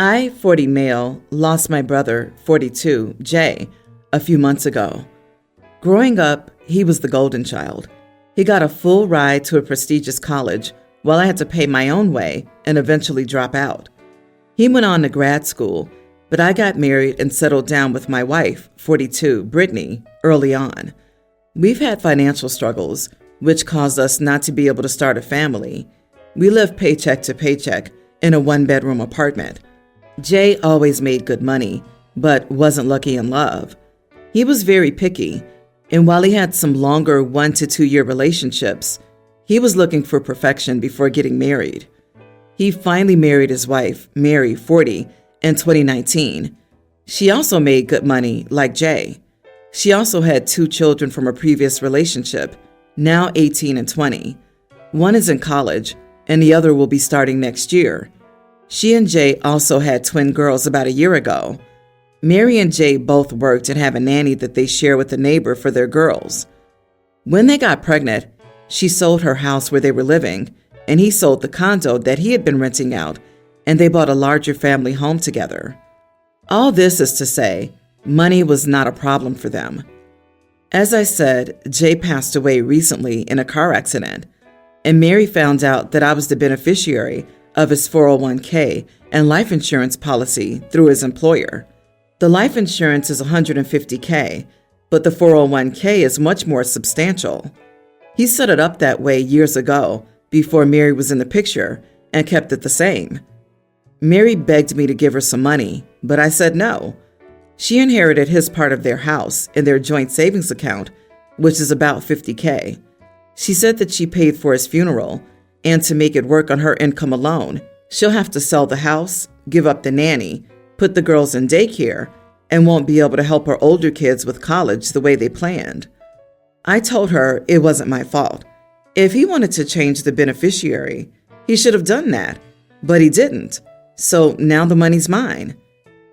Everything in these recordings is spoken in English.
I, 40 male, lost my brother, 42, Jay, a few months ago. Growing up, he was the golden child. He got a full ride to a prestigious college while I had to pay my own way and eventually drop out. He went on to grad school, but I got married and settled down with my wife, 42, Brittany, early on. We've had financial struggles, which caused us not to be able to start a family. We live paycheck to paycheck in a one-bedroom apartment. Jay always made good money, but wasn't lucky in love. He was very picky, and while he had some longer 1 to 2 year relationships, he was looking for perfection before getting married. He finally married his wife, Mary, 40, in 2019. She also made good money, like Jay. She also had 2 children from a previous relationship, now 18 and 20. One is in college, and the other will be starting next year. She and Jay also had twin girls about a year ago. Mary and Jay both worked and have a nanny that they share with a neighbor for their girls. When they got pregnant, she sold her house where they were living, and he sold the condo that he had been renting out, and they bought a larger family home together. All this is to say, money was not a problem for them. As I said, Jay passed away recently in a car accident, and Mary found out that I was the beneficiary of his 401k and life insurance policy through his employer. The life insurance is $150K, but the 401k is much more substantial. He set it up that way years ago, before Mary was in the picture, and kept it the same. Mary begged me to give her some money, but I said no. She inherited his part of their house in their joint savings account, which is about $50K. She said that she paid for his funeral, and to make it work on her income alone, she'll have to sell the house, give up the nanny, put the girls in daycare, and won't be able to help her older kids with college the way they planned. I told her it wasn't my fault. If he wanted to change the beneficiary, he should have done that, but he didn't. So now the money's mine.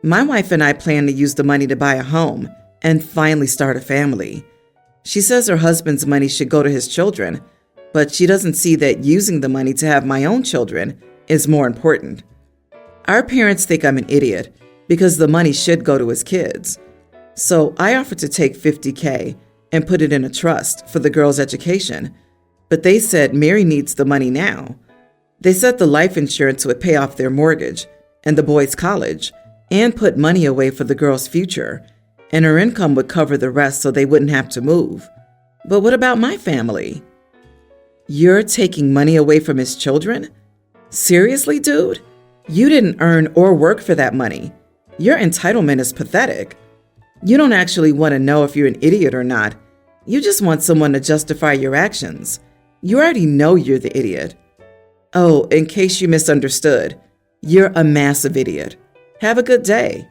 My wife and I plan to use the money to buy a home and finally start a family. She says her husband's money should go to his children, but she doesn't see that using the money to have my own children is more important. Our parents think I'm an idiot because the money should go to his kids. So I offered to take $50K and put it in a trust for the girls' education, but they said Mary needs the money now. They said the life insurance would pay off their mortgage and the boys' college and put money away for the girls' future, and her income would cover the rest so they wouldn't have to move. But what about my family? You're taking money away from his children? Seriously, dude? You didn't earn or work for that money. Your entitlement is pathetic. You don't actually want to know if you're an idiot or not. You just want someone to justify your actions. You already know you're the idiot. Oh, in case you misunderstood, you're a massive idiot. Have a good day.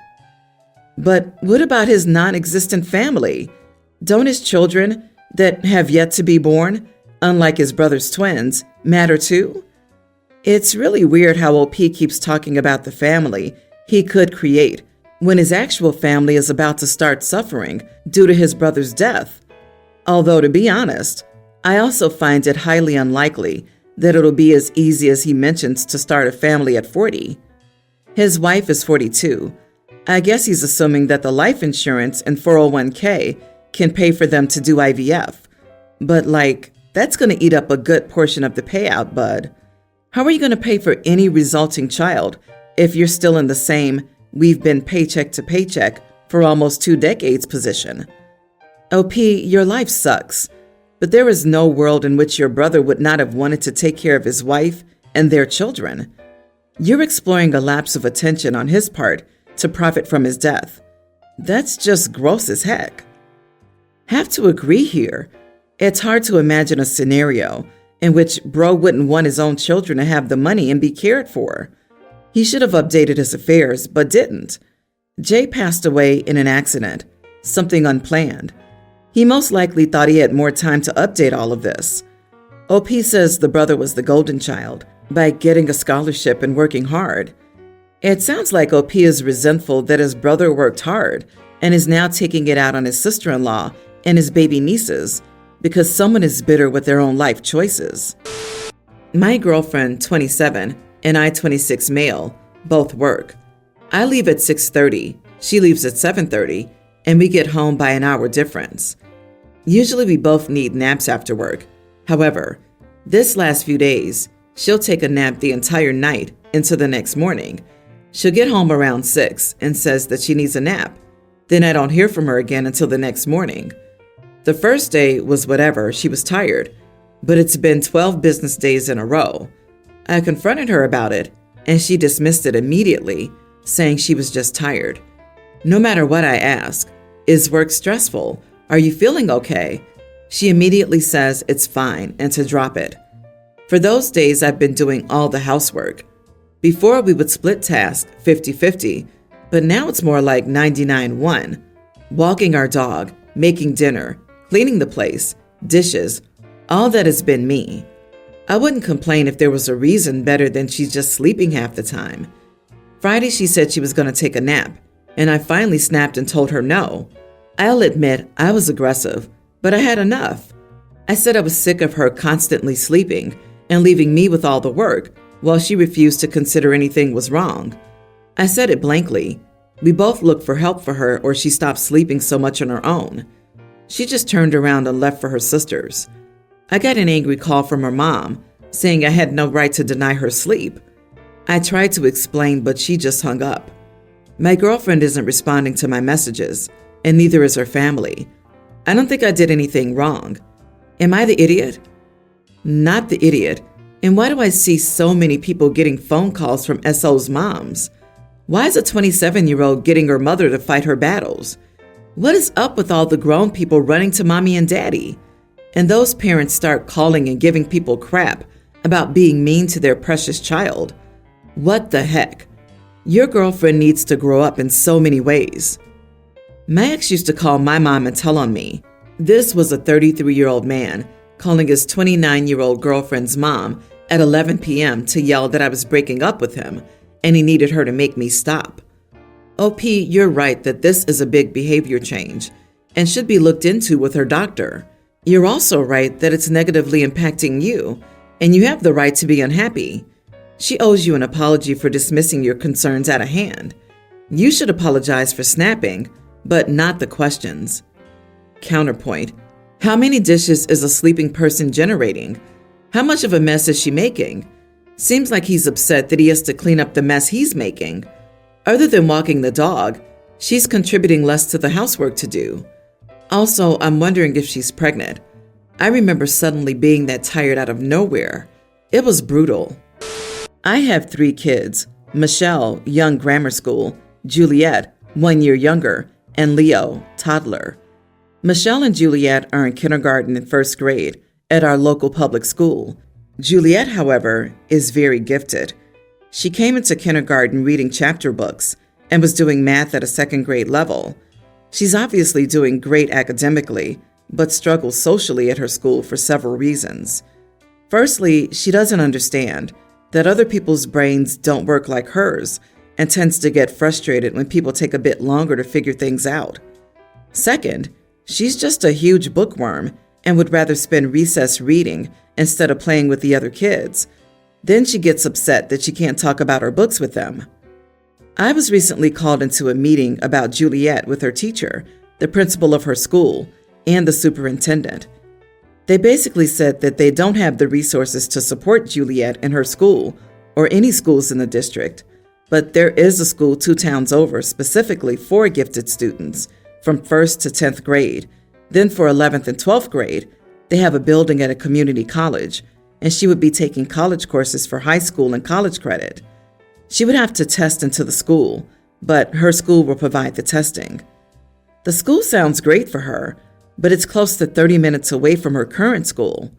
But what about his non-existent family? Don't his children that have yet to be born, unlike his brother's twins, matter too? It's really weird how OP keeps talking about the family he could create when his actual family is about to start suffering due to his brother's death. Although, to be honest, I also find it highly unlikely that it'll be as easy as he mentions to start a family at 40. His wife is 42. I guess he's assuming that the life insurance and 401k can pay for them to do IVF. But that's going to eat up a good portion of the payout, bud. How are you going to pay for any resulting child if you're still in the same we've been paycheck to paycheck for almost 2 decades position? OP, your life sucks, but there is no world in which your brother would not have wanted to take care of his wife and their children. You're exploring a lapse of attention on his part to profit from his death. That's just gross as heck. Have to agree here. It's hard to imagine a scenario in which bro wouldn't want his own children to have the money and be cared for. He should have updated his affairs, but didn't. Jay passed away in an accident, something unplanned. He most likely thought he had more time to update all of this. OP says the brother was the golden child by getting a scholarship and working hard. It sounds like OP is resentful that his brother worked hard and is now taking it out on his sister-in-law and his baby nieces because someone is bitter with their own life choices. My girlfriend, 27, and I, 26 male, both work. I leave at 6:30, she leaves at 7:30, and we get home by an hour difference. Usually we both need naps after work. However, this last few days, she'll take a nap the entire night into the next morning. She'll get home around 6 and says that she needs a nap. Then I don't hear from her again until the next morning. The first day was whatever, she was tired, but it's been 12 business days in a row. I confronted her about it, and she dismissed it immediately, saying she was just tired. No matter what I ask, is work stressful? Are you feeling okay? She immediately says it's fine and to drop it. For those days, I've been doing all the housework. Before, we would split tasks 50-50, but now it's more like 99-1. Walking our dog, making dinner, cleaning the place, dishes, all that has been me. I wouldn't complain if there was a reason better than she's just sleeping half the time. Friday, she said she was going to take a nap, and I finally snapped and told her no. I'll admit I was aggressive, but I had enough. I said I was sick of her constantly sleeping and leaving me with all the work while she refused to consider anything was wrong. I said it blankly. We both looked for help for her, or she stopped sleeping so much on her own. She just turned around and left for her sisters. I got an angry call from her mom, saying I had no right to deny her sleep. I tried to explain, but she just hung up. My girlfriend isn't responding to my messages, and neither is her family. I don't think I did anything wrong. Am I the idiot? Not the idiot. And why do I see so many people getting phone calls from SO's moms? Why is a 27-year-old getting her mother to fight her battles? What is up with all the grown people running to mommy and daddy? And those parents start calling and giving people crap about being mean to their precious child. What the heck? Your girlfriend needs to grow up in so many ways. My ex used to call my mom and tell on me. This was a 33-year-old man calling his 29-year-old girlfriend's mom at 11 p.m. to yell that I was breaking up with him and he needed her to make me stop. OP, you're right that this is a big behavior change and should be looked into with her doctor. You're also right that it's negatively impacting you, and you have the right to be unhappy. She owes you an apology for dismissing your concerns out of hand. You should apologize for snapping, but not the questions. Counterpoint. How many dishes is a sleeping person generating? How much of a mess is she making? Seems like he's upset that he has to clean up the mess he's making. Other than walking the dog, she's contributing less to the housework to do. Also, I'm wondering if she's pregnant. I remember suddenly being that tired out of nowhere. It was brutal. I have 3 kids: Michelle, young grammar school, Juliet, 1 year younger, and Leo, toddler. Michelle and Juliet are in kindergarten and 1st grade at our local public school. Juliet, however, is very gifted. She came into kindergarten reading chapter books and was doing math at a 2nd grade level. She's obviously doing great academically, but struggles socially at her school for several reasons. Firstly, she doesn't understand that other people's brains don't work like hers and tends to get frustrated when people take a bit longer to figure things out. Second, she's just a huge bookworm and would rather spend recess reading instead of playing with the other kids. Then she gets upset that she can't talk about her books with them. I was recently called into a meeting about Juliet with her teacher, the principal of her school, and the superintendent. They basically said that they don't have the resources to support Juliet in her school or any schools in the district, but there is a school 2 towns over specifically for gifted students from 1st to 10th grade. Then for 11th and 12th grade, they have a building at a community college, and she would be taking college courses for high school and college credit. She would have to test into the school, but her school will provide the testing. The school sounds great for her, but it's close to 30 minutes away from her current school.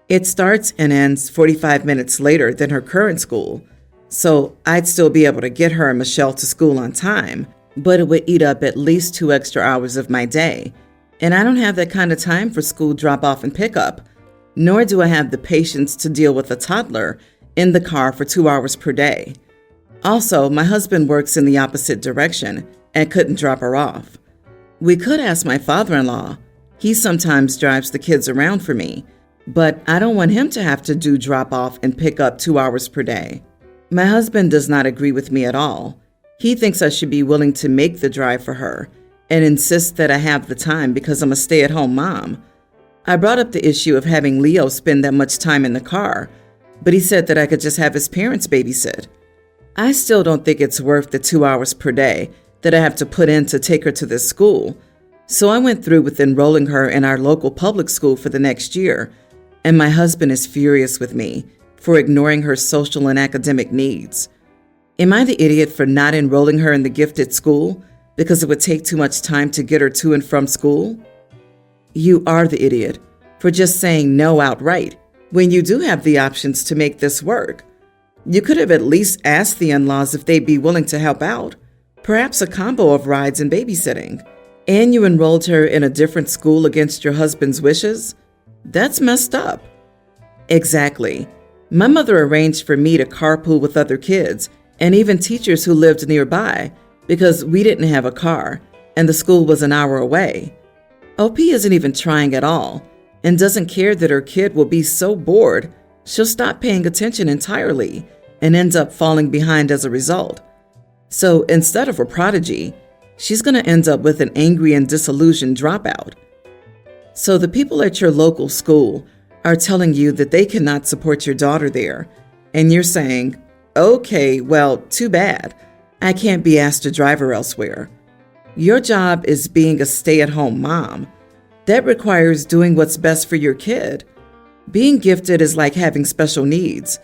It starts and ends 45 minutes later than her current school, so I'd still be able to get her and Michelle to school on time, but it would eat up at least 2 extra hours of my day, and I don't have that kind of time for school drop-off and pickup, nor do I have the patience to deal with a toddler in the car for 2 hours per day. Also, my husband works in the opposite direction and couldn't drop her off. We could ask my father-in-law. He sometimes drives the kids around for me, but I don't want him to have to do drop-off and pick up 2 hours per day. My husband does not agree with me at all. He thinks I should be willing to make the drive for her and insists that I have the time because I'm a stay-at-home mom. I brought up the issue of having Leo spend that much time in the car, but he said that I could just have his parents babysit. I still don't think it's worth the 2 hours per day that I have to put in to take her to this school. So I went through with enrolling her in our local public school for the next year, and my husband is furious with me for ignoring her social and academic needs. Am I the idiot for not enrolling her in the gifted school because it would take too much time to get her to and from school? You are the idiot for just saying no outright when you do have the options to make this work. You could have at least asked the in-laws if they'd be willing to help out, perhaps a combo of rides and babysitting. And you enrolled her in a different school against your husband's wishes? That's messed up. Exactly. My mother arranged for me to carpool with other kids and even teachers who lived nearby because we didn't have a car and the school was an hour away. OP isn't even trying at all and doesn't care that her kid will be so bored she'll stop paying attention entirely and ends up falling behind as a result. So instead of a prodigy, she's going to end up with an angry and disillusioned dropout. So the people at your local school are telling you that they cannot support your daughter there, and you're saying, okay, well, too bad. I can't be asked to drive her elsewhere. Your job is being a stay-at-home mom. That requires doing what's best for your kid. Being gifted is like having special needs.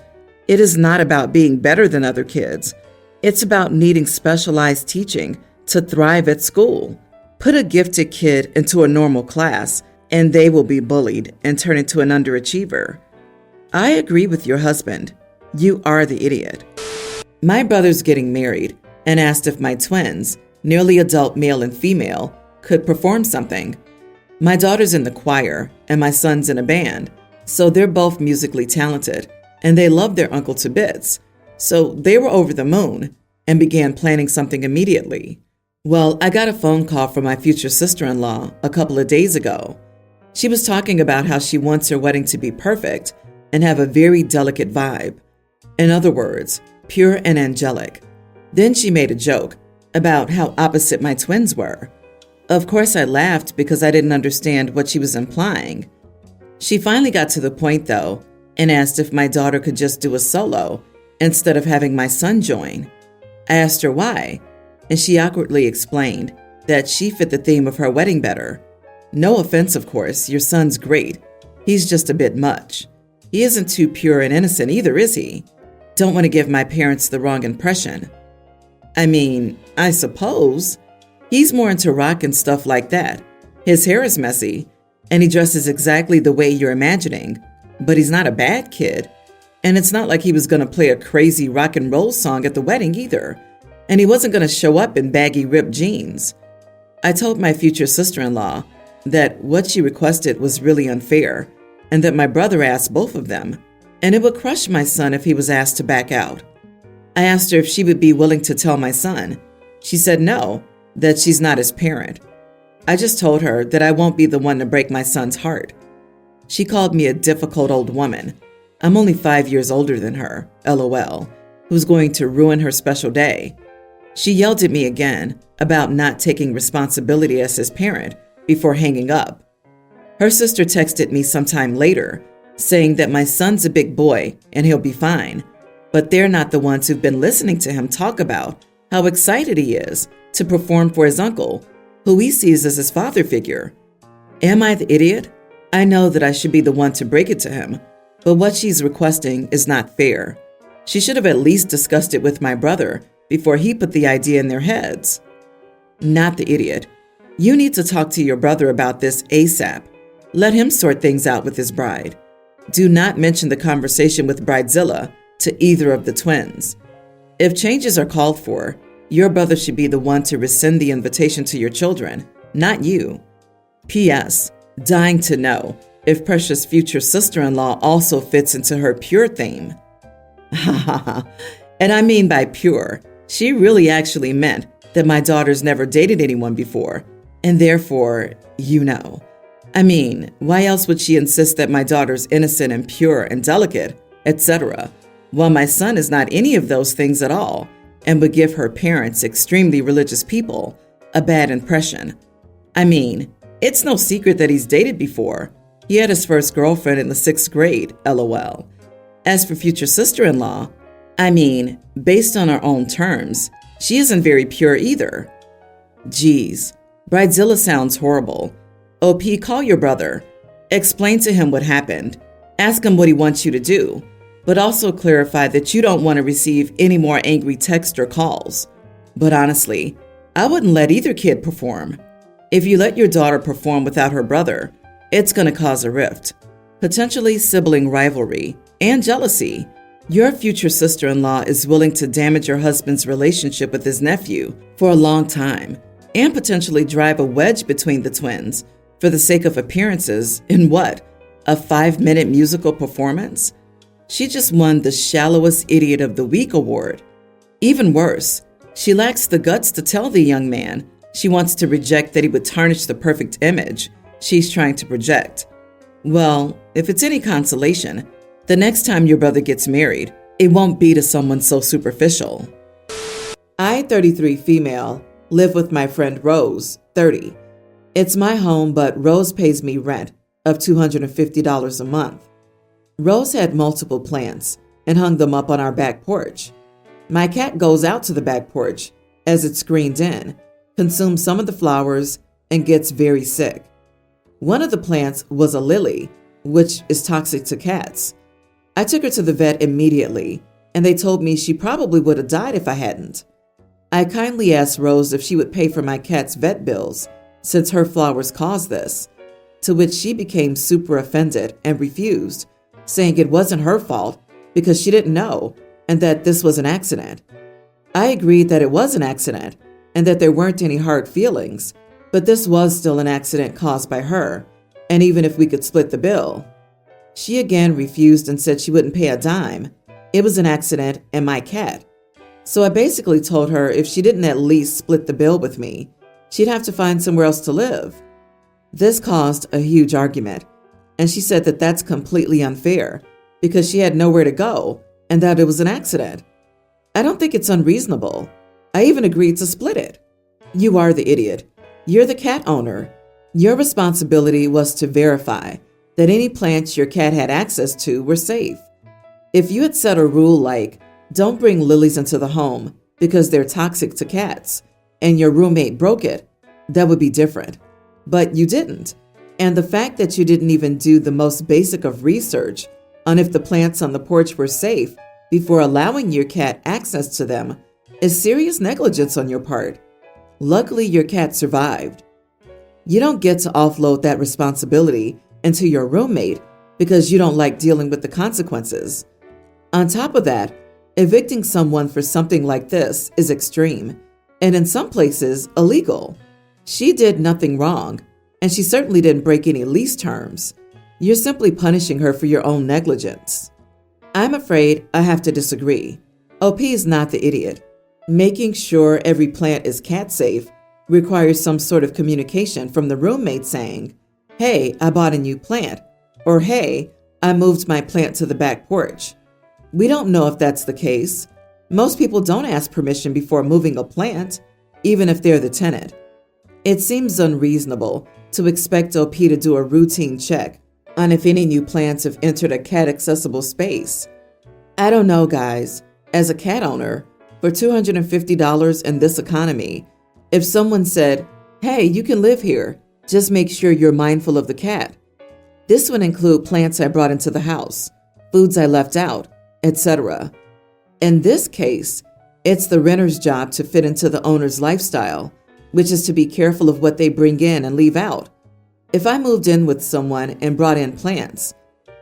It is not about being better than other kids. It's about needing specialized teaching to thrive at school. Put a gifted kid into a normal class, and they will be bullied and turn into an underachiever. I agree with your husband. You are the idiot. My brother's getting married and asked if my twins, nearly adult male and female, could perform something. My daughter's in the choir and my son's in a band, so they're both musically talented, and they love their uncle to bits. So they were over the moon and began planning something immediately. Well, I got a phone call from my future sister-in-law a couple of days ago. She was talking about how she wants her wedding to be perfect and have a very delicate vibe. In other words, pure and angelic. Then she made a joke about how opposite my twins were. Of course, I laughed because I didn't understand what she was implying. She finally got to the point, though, and asked if my daughter could just do a solo instead of having my son join. I asked her why, and she awkwardly explained that she fit the theme of her wedding better. No offense, of course, your son's great. He's just a bit much. He isn't too pure and innocent either, is he? Don't want to give my parents the wrong impression. I mean, I suppose. He's more into rock and stuff like that. His hair is messy, and he dresses exactly the way you're imagining. But he's not a bad kid. And it's not like he was going to play a crazy rock and roll song at the wedding either. And he wasn't going to show up in baggy ripped jeans. I told my future sister-in-law that what she requested was really unfair, and that my brother asked both of them, and it would crush my son if he was asked to back out. I asked her if she would be willing to tell my son. She said no, that she's not his parent. I just told her that I won't be the one to break my son's heart. She called me a difficult old woman. I'm only 5 years older than her, LOL, who's going to ruin her special day. She yelled at me again about not taking responsibility as his parent before hanging up. Her sister texted me sometime later, saying that my son's a big boy and he'll be fine, but they're not the ones who've been listening to him talk about how excited he is to perform for his uncle, who he sees as his father figure. Am I the idiot? I know that I should be the one to break it to him, but what she's requesting is not fair. She should have at least discussed it with my brother before he put the idea in their heads. Not the idiot. You need to talk to your brother about this ASAP. Let him sort things out with his bride. Do not mention the conversation with Bridezilla to either of the twins. If changes are called for, your brother should be the one to rescind the invitation to your children, not you. P.S. Dying to know if Precious' future sister-in-law also fits into her pure theme. Ha ha ha. And I mean by pure, she really actually meant that my daughter's never dated anyone before, and therefore, you know. I mean, why else would she insist that my daughter's innocent and pure and delicate, etc., while my son is not any of those things at all, and would give her parents, extremely religious people, a bad impression. I mean, it's no secret that he's dated before. He had his first girlfriend in the 6th grade, lol. As for future sister-in-law, I mean, based on our own terms, she isn't very pure either. Geez, Bridezilla sounds horrible. OP, call your brother. Explain to him what happened. Ask him what he wants you to do, but also clarify that you don't want to receive any more angry texts or calls. But honestly, I wouldn't let either kid perform. If you let your daughter perform without her brother, it's going to cause a rift, potentially sibling rivalry and jealousy. Your future sister-in-law is willing to damage your husband's relationship with his nephew for a long time and potentially drive a wedge between the twins for the sake of appearances in what? A 5-minute musical performance? She just won the Shallowest Idiot of the Week award. Even worse, she lacks the guts to tell the young man she wants to reject that he would tarnish the perfect image she's trying to project. Well, if it's any consolation, the next time your brother gets married, it won't be to someone so superficial. I, 33 female, live with my friend Rose, 30. It's my home, but Rose pays me rent of $250 a month. Rose had multiple plants and hung them up on our back porch. My cat goes out to the back porch as it's screened in, consumes some of the flowers, and gets very sick. One of the plants was a lily, which is toxic to cats. I took her to the vet immediately, and they told me she probably would have died if I hadn't. I kindly asked Rose if she would pay for my cat's vet bills, since her flowers caused this, to which she became super offended and refused, saying it wasn't her fault because she didn't know and that this was an accident. I agreed that it was an accident and that there weren't any hard feelings, but this was still an accident caused by her, and even if we could split the bill. She again refused and said she wouldn't pay a dime. It was an accident and my cat. So I basically told her if she didn't at least split the bill with me, she'd have to find somewhere else to live. This caused a huge argument, and she said that that's completely unfair because she had nowhere to go and that it was an accident. I don't think it's unreasonable. I even agreed to split it. You are the idiot. You're the cat owner. Your responsibility was to verify that any plants your cat had access to were safe. If you had set a rule like, don't bring lilies into the home because they're toxic to cats, and your roommate broke it, that would be different. But you didn't. And the fact that you didn't even do the most basic of research on if the plants on the porch were safe before allowing your cat access to them is serious negligence on your part. Luckily, your cat survived. You don't get to offload that responsibility into your roommate because you don't like dealing with the consequences. On top of that, evicting someone for something like this is extreme, and in some places, illegal. She did nothing wrong, and she certainly didn't break any lease terms. You're simply punishing her for your own negligence. I'm afraid I have to disagree. OP is not the idiot. Making sure every plant is cat safe requires some sort of communication from the roommate saying, hey, I bought a new plant, or hey, I moved my plant to the back porch. We don't know if that's the case. Most people don't ask permission before moving a plant, even if they're the tenant. It seems unreasonable to expect OP to do a routine check on if any new plants have entered a cat-accessible space. I don't know, guys. As a cat owner, for $250 in this economy, if someone said, hey, you can live here, just make sure you're mindful of the cat. This would include plants I brought into the house, foods I left out, etc. In this case, it's the renter's job to fit into the owner's lifestyle, which is to be careful of what they bring in and leave out. If I moved in with someone and brought in plants,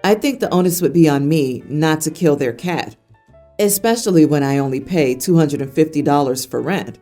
I think the onus would be on me not to kill their cat, especially when I only pay $250 for rent.